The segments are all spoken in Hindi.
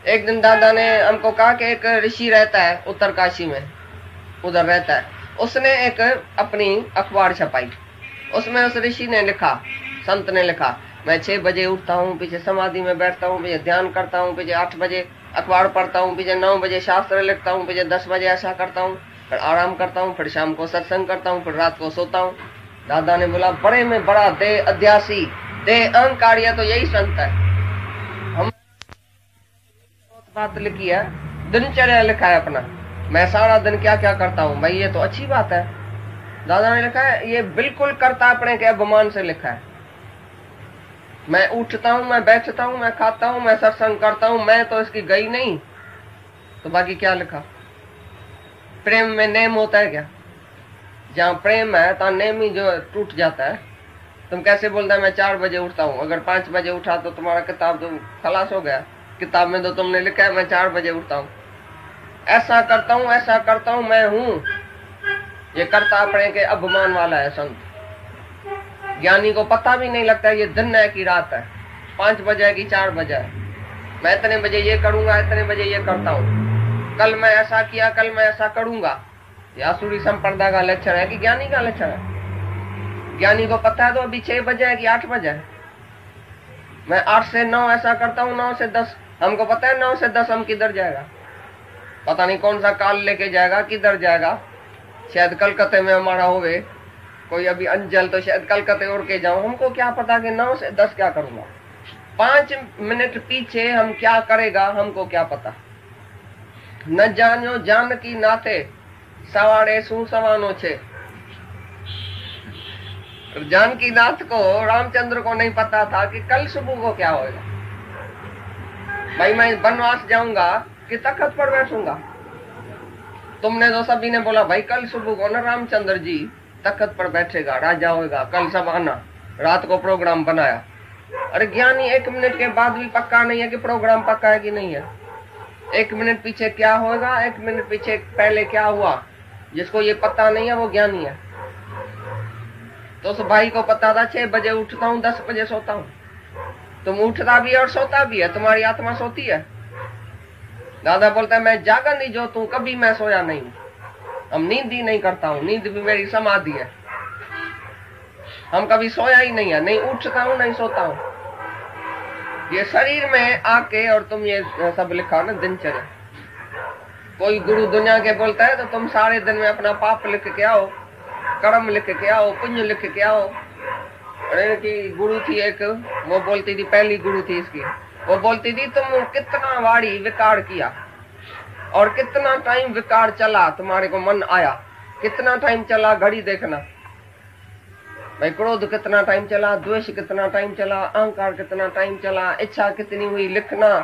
एक दिन दादा ने हमको कहा कि एक ऋषि रहता है उत्तरकाशी में, उधर रहता है। उसने एक अपनी अखबार छपाई, उसमें उस ऋषि ने लिखा, संत ने लिखा, मैं 6 बजे उठता हूँ, पीछे समाधि में बैठता हूँ, पीछे ध्यान करता हूँ, पीछे 8 बजे अखबार पढ़ता हूँ, पीछे 9 बजे शास्त्र लिखता हूँ, पीछे 10 बजे ऐसा करता हूँ, फिर आराम करता हूँ, फिर शाम को सत्संग करता हूँ, फिर रात को सोता हूँ। दादा ने बोला, बड़े में बड़ा दे अध्यासी, दे अहंकारी है तो यही संत है। हम बात लिखी है, दिनचर्या लिखा है अपना, मैं सारा दिन क्या क्या करता हूँ, भाई ये तो अच्छी बात है। दादा ने लिखा है, ये बिल्कुल कर्तापणे के अभिमान से लिखा है। मैं उठता हूँ, मैं बैठता हूँ, मैं खाता हूँ, मैं सत्संग करता हूँ, मैं तो इसकी गई नहीं, तो बाकी क्या लिखा? प्रेम में नेम होता है क्या? जहाँ प्रेम है तो नेम ही जो टूट जाता है। तुम कैसे बोलता है मैं 4 बजे उठता हूँ, अगर 5 बजे उठा तो तुम्हारा किताब तो खलास हो गया। किताब में तो तुमने लिखा है मैं 4 बजे उठता हूँ, ऐसा करता हूँ, ऐसा करता हूँ, मैं हूँ। ये कर्ता अपने के अभिमान वाला है संत। ज्ञानी को पता भी नहीं लगता ये दिन है कि रात है, 5 बजे है कि 4 बजे है। मैं इतने बजे ये करूंगा, इतने बजे ये करता हूँ, कल मैं ऐसा किया, कल मैं ऐसा करूंगा। ये आसुरी संप्रदाय का लक्षण है कि ज्ञानी का लक्षण है? ज्ञानी को पता है तो अभी 6 बजे है कि 8 बजे है। मैं 8 से 9 ऐसा करता हूँ, 9 से 10। हमको पता है 9 से 10 हम किधर जाएगा, पता नहीं कौन सा काल लेके जाएगा, किधर जाएगा। शायद कलकत्ते में हमारा होवे कोई अभी अंजल, तो शायद कलकत्ते उड़ के जाऊं। हमको क्या पता कि 9 से 10 क्या करूंगा। 5 मिनट पीछे हम क्या करेगा हमको क्या पता। न जानो जानकी नाते सवारे सू सवानो छे। जानकी नाथ को, रामचंद्र को नहीं पता था कि कल सुबह को क्या होगा। भाई मैं वनवास जाऊंगा कि तख्त पर बैठूंगा। तुमने तो सभी ने बोला भाई कल सुबह को ना रामचंद्र जी तख्त पर बैठेगा, राजा होगा, कल सब आना। रात को प्रोग्राम बनाया। अरे ज्ञानी 1 मिनट के बाद भी पक्का नहीं है कि प्रोग्राम पक्का है कि नहीं है। 1 मिनट पीछे क्या होगा, 1 मिनट पीछे पहले क्या हुआ, जिसको ये पता नहीं है वो ज्ञानी है। तो उस भाई को पता था 6 बजे उठता हूँ, 10 बजे सोता हूँ। तुम उठता भी है और सोता भी है, तुम्हारी आत्मा सोती है। दादा बोलता है मैं जागा नहीं जो तू, कभी मैं सोया नहीं। हम नींद ही नहीं करता हूँ, नींद भी मेरी समाधि है। हम कभी सोया ही नहीं है, नहीं उठता हूँ नहीं सोता हूँ। ये शरीर में आके, और तुम ये सब लिखा ना दिनचर्या। कोई गुरु दुनिया के बोलता है तो तुम सारे दिन में अपना पाप लिख के आओ, कर्म लिख के आओ, पुण्य लिख के आओ। की गुरु थी एक, वो बोलती थी, पहली गुरु थी इसकी, वो बोलती थी तुम कितना वाड़ी विकार किया और कितना टाइम विकार चला, तुम्हारे को मन आया, कितना टाइम चला घड़ी देखना भाई। क्रोध कितना टाइम चला, द्वेष कितना टाइम चला, अहंकार कितना टाइम चला, इच्छा कितनी हुई, लिखना,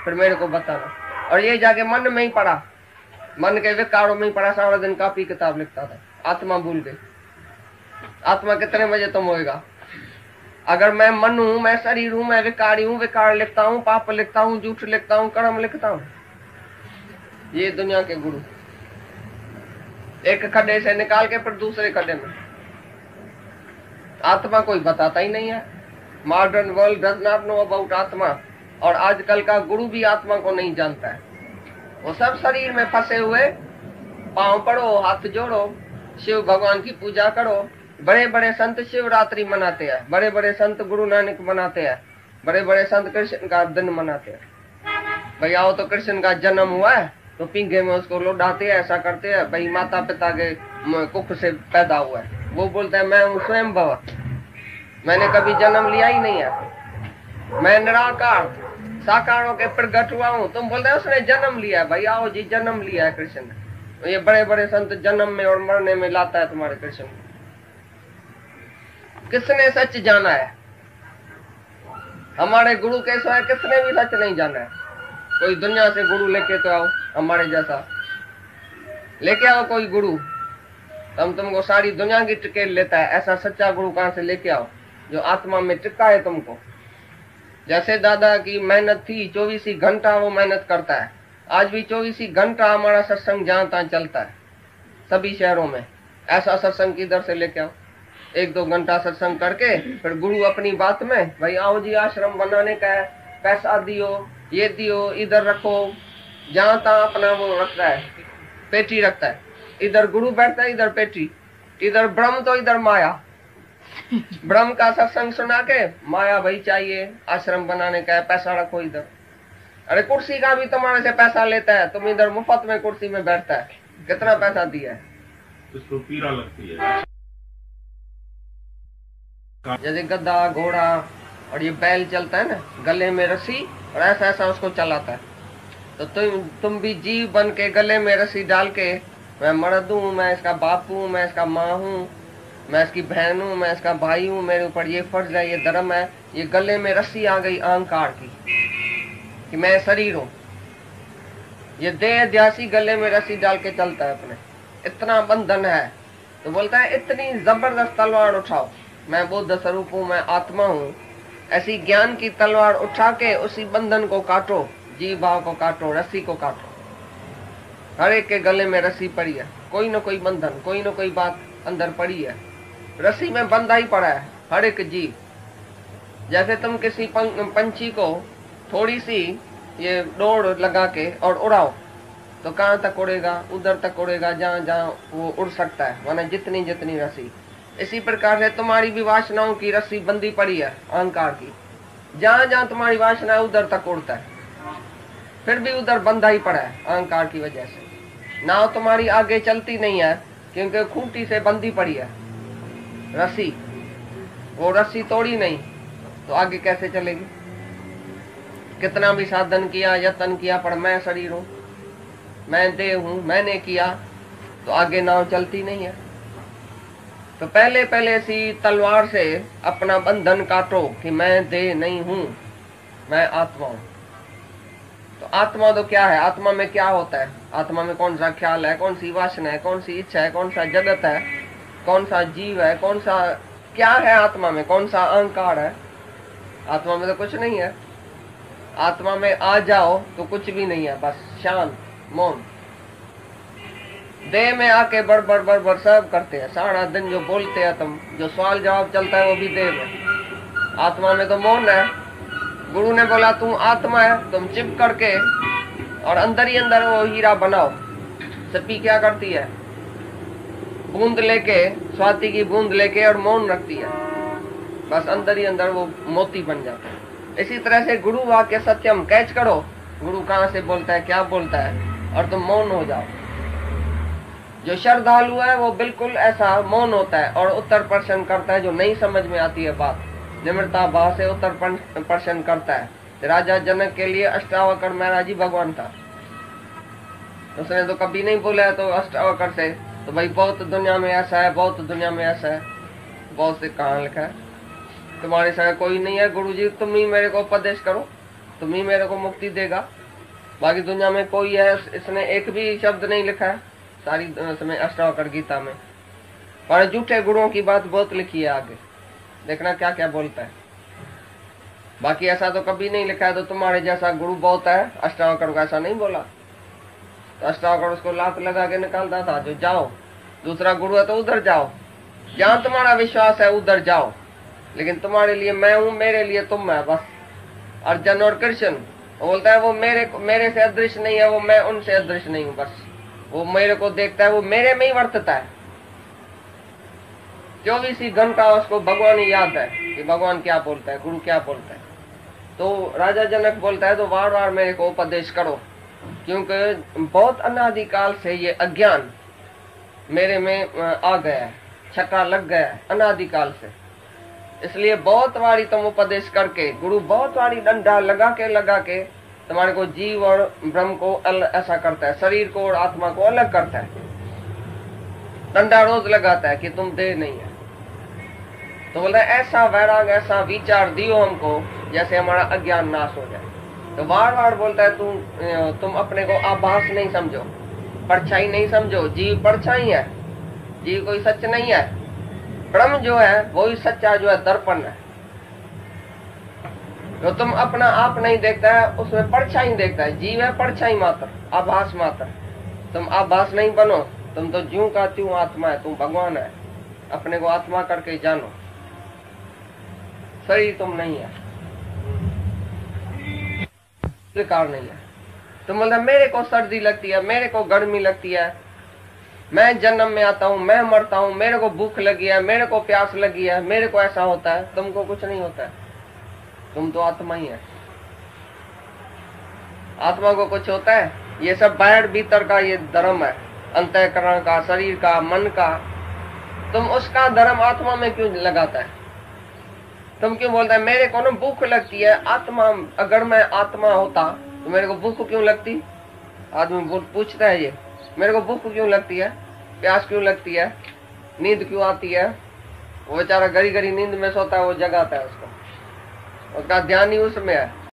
फिर मेरे को बताना। और ये जाके मन में ही पड़ा, मन के विकारों में ही पड़ा, सारा दिन कॉपी किताब लिखता था। आत्मा भूल गई। आत्मा कितने बजे तुम होएगा? अगर मैं मन हूं, मैं शरीर हूं, मैं विकारी हूं, विकार लिखता हूं, पाप लिखता हूं, झूठ लिखता हूं, कर्म लिखता हूं। ये दुनिया के गुरु एक खड्डे से निकाल के फिर दूसरे खड्डे में। आत्मा कोई बताता ही नहीं है। Modern world does not know about आत्मा। और आजकल का गुरु भी आत्मा को नहीं जानता है। वो सब शरीर में फंसे हुए, पांव पड़ो, हाथ जोड़ो, शिव भगवान की पूजा करो। बड़े बड़े संत शिवरात्रि मनाते हैं, बड़े बड़े संत गुरु नानक मनाते हैं, बड़े बड़े संत कृष्ण का दिन मनाते हैं। भाई आओ तो कृष्ण का जन्म हुआ है तो पिंगे में उसको लौटाते हैं, ऐसा करते हैं। भाई माता पिता के कुख से पैदा हुआ है, वो बोलते हैं मैं हूँ स्वयं भव, मैंने कभी जन्म लिया ही नहीं है, मैं निराकार साकारों के प्रगट हुआ हूँ। तुम बोलते हैं उसने जन्म लिया है। भाई आओ जी, जन्म लिया है कृष्ण ने। ये बड़े बड़े संत जन्म में और मरने में लाता है तुम्हारे कृष्ण। किसने सच जाना है? हमारे गुरु के सिवाय किसने भी सच नहीं जाना है। कोई दुनिया से गुरु लेके तो आओ, हमारे जैसा लेके आओ कोई गुरु, हम तुमको सारी दुनिया की टिकेट लेता है। ऐसा सच्चा गुरु कहां से लेके आओ जो आत्मा में टिका है तुमको। जैसे दादा की मेहनत थी, 24 घंटा वो मेहनत करता है। आज भी 24 घंटा हमारा सत्संग जहां तहां चलता है, सभी शहरों में। ऐसा सत्संग किधर से लेके आओ? 1-2 घंटा सत्संग करके फिर गुरु अपनी बात में, भाई आओ जी आश्रम बनाने का है, पैसा दियो, ये दियो, इधर रखो, जहां तहाँ अपना वो रखता है, पेटी रखता है। इधर गुरु बैठता है, इधर पेटी, इधर ब्रह्म तो इधर माया। ब्रह्म का सत्संग सुना के माया भाई चाहिए, आश्रम बनाने का है, पैसा रखो इधर। अरे कुर्सी का भी तुम्हारे से पैसा लेता है, तुम इधर मुफ्त में कुर्सी में बैठता है, कितना पैसा दिया है? इसको पीड़ा लगती है। जैसे गधा घोड़ा और ये बैल चलता है ना, गले में रस्सी और ऐसा ऐसा उसको चलाता है। तो तुम भी जीव बन के गले में रस्सी डाल के, मैं मर्द हूँ, मैं इसका बाप हूँ, मैं इसका माँ हूँ, मैं इसकी बहन हूँ, मैं इसका भाई हूँ, मेरे ऊपर ये फर्ज है, ये धर्म है। ये गले में रस्सी आ गई अहंकार की कि मैं शरीर हूँ। ये देह ध्यासी गले में रस्सी डाल के चलता है अपने, इतना बंधन है। तो बोलता है इतनी जबरदस्त तलवार उठाओ, मैं बुद्ध स्वरूप हूँ, मैं आत्मा हूँ। ऐसी ज्ञान की तलवार उठा के उसी बंधन को काटो, जीव भाव को काटो, रस्सी को काटो। हर एक के गले में रस्सी पड़ी है, कोई न कोई बंधन, कोई न कोई बात अंदर पड़ी है। रस्सी में बंधा ही पड़ा है हर एक जीव। जैसे तुम किसी पंछी को थोड़ी सी ये डोर लगा के और उड़ाओ तो कहाँ तक उड़ेगा? उधर तक उड़ेगा जहाँ जहाँ वो उड़ सकता है, माना जितनी जितनी रस्सी। इसी प्रकार से तुम्हारी भी वासनाओं की रस्सी बंधी पड़ी है अहंकार की, जहाँ जहाँ तुम्हारी वासना है उधर तक उड़ता है, फिर भी उधर बंधा ही पड़ा है अहंकार की वजह से। नाव तुम्हारी आगे चलती नहीं है क्योंकि खूंटी से बंधी पड़ी है रस्सी, वो रस्सी तोड़ी नहीं तो आगे कैसे चलेगी? कितना भी साधन किया, यत्न किया, पर मैं शरीर हूँ, मैं देह हूँ, मैंने किया, तो आगे नाव चलती नहीं है। तो पहले पहले ऐसी तलवार से अपना बंधन काटो कि मैं देह नहीं हूँ, मैं आत्मा हूँ। तो आत्मा तो क्या है? आत्मा में क्या होता है? आत्मा में कौन सा ख्याल है, कौन सी वासना है, कौन सी इच्छा है, कौन सा जगत है, कौन सा जीव है, कौन सा क्या है आत्मा में? कौन सा अहंकार है? आत्मा में तो कुछ नहीं है। आत्मा में आ जाओ तो कुछ भी नहीं है, बस शांत मौन। देह में आके बड़ सब करते हैं, सारा दिन जो बोलते हैं तुम, जो सवाल जवाब चलता है वो भी देह में। आत्मा में तो मौन है। गुरु ने बोला तुम आत्मा है, तुम चिप करके और अंदर ही अंदर वो हीरा बनाओ। सपी क्या करती है? बूंद लेके, स्वाति की बूंद लेके और मौन रखती है, बस अंदर ही अंदर वो मोती बन जाता है। इसी तरह से गुरु वाक्य सत्यम कैच करो, गुरु कहाँ से बोलता है, क्या बोलता है, और तुम मौन हो जाओ। जो श्रद्धालु है वो बिल्कुल ऐसा मौन होता है और उत्तर प्रश्न करता है। जो नहीं समझ में आती है बात, निम्रता भाव से उत्तर प्रश्न करता है। राजा जनक के लिए अष्टावक्र महाराज जी भगवान था, उसने तो कभी नहीं बोला है तो अष्टावक्र से तो भाई बहुत दुनिया में ऐसा है, बहुत दुनिया में ऐसा है, बहुत से कहाँ लिखा है, तुम्हारे संग कोई नहीं है गुरुजी, तुम ही मेरे को उपदेश करो, तुम ही मेरे को मुक्ति देगा, बाकी दुनिया में कोई है? इसने एक भी शब्द नहीं लिखा है सारी समय अष्टावक्र गीता में। पर झूठे गुरुओं की बात बहुत लिखी है आगे, देखना क्या क्या बोलता है। बाकी ऐसा तो कभी नहीं लिखा है। तो तुम्हारे जैसा गुरु बहुत है, अष्टावक्र को ऐसा नहीं बोला। तो अष्टावक्र उसको लात लगा के निकालता था, जो जाओ, दूसरा गुरु है तो उधर जाओ, जहां तुम्हारा विश्वास है उधर जाओ, लेकिन तुम्हारे लिए मैं हूं, मेरे लिए तुम है, बस। अर्जुन और कृष्ण बोलता है वो मेरे से अदृश्य नहीं है, वो मैं उनसे अदृश्य नहीं हूं, बस। वो मेरे को देखता है, वो मेरे में ही वर्तता है। 24 घंटा उसको भगवान ही याद है कि भगवान क्या बोलता है, गुरु क्या बोलता है। तो राजा जनक बोलता है तो बार बार मेरे को उपदेश करो, क्योंकि बहुत अनादिकाल से ये अज्ञान मेरे में आ गया है, छक्का लग गया है अनादिकाल से। इसलिए बहुत बारी तुम उपदेश करके, गुरु बहुत बारी डंडा लगा के तुम्हारे को जीव और ब्रह्म को ऐसा करता है, शरीर को और आत्मा को अलग करता है। डंडा रोज लगाता है कि तुम देह नहीं है। तो बोलता है ऐसा वैराग, ऐसा विचार दियो हमको जैसे हमारा अज्ञान नाश हो जाए। तो बार बार बोलता है तुम अपने को आभास नहीं समझो, परछाई नहीं समझो। जीव परछाई है, जीव कोई सच नहीं है। ब्रह्म जो है वही सच्चा जो है दर्पण है। तो तुम अपना आप नहीं देखता है, उसमें परछाई देखता है। जीव है परछाई मात्र, आभास मात्र। तुम आभास नहीं बनो, तुम तो ज्यों का त्यों आत्मा है, तुम भगवान है। अपने को आत्मा करके जानो, शरीर तुम नहीं है। स्वीकार नहीं है। तुम बोलते मेरे को सर्दी लगती है, मेरे को गर्मी लगती है, मैं जन्म में आता हूं, मैं मरता हूं, मेरे को भूख लगी है, मेरे को प्यास लगी है, मेरे को ऐसा होता है। तुमको कुछ नहीं होता है, तुम तो आत्मा ही है। आत्मा को कुछ होता है? ये सब बाहर भीतर का ये धर्म है, अंतःकरण का, शरीर का, मन का। तुम उसका धर्म आत्मा में क्यों लगाता है? तुम क्यों बोलता है मेरे को ना भूख लगती है? आत्मा, अगर मैं आत्मा होता तो मेरे को भूख क्यों लगती? आदमी पूछता है ये, मेरे को भूख क्यों लगती है, प्यास क्यों लगती है, नींद क्यों आती है? वो बेचारा गरी गरी नींद में सोता है, वो जगाता है उसको, उसका ध्यान ही उसमें है।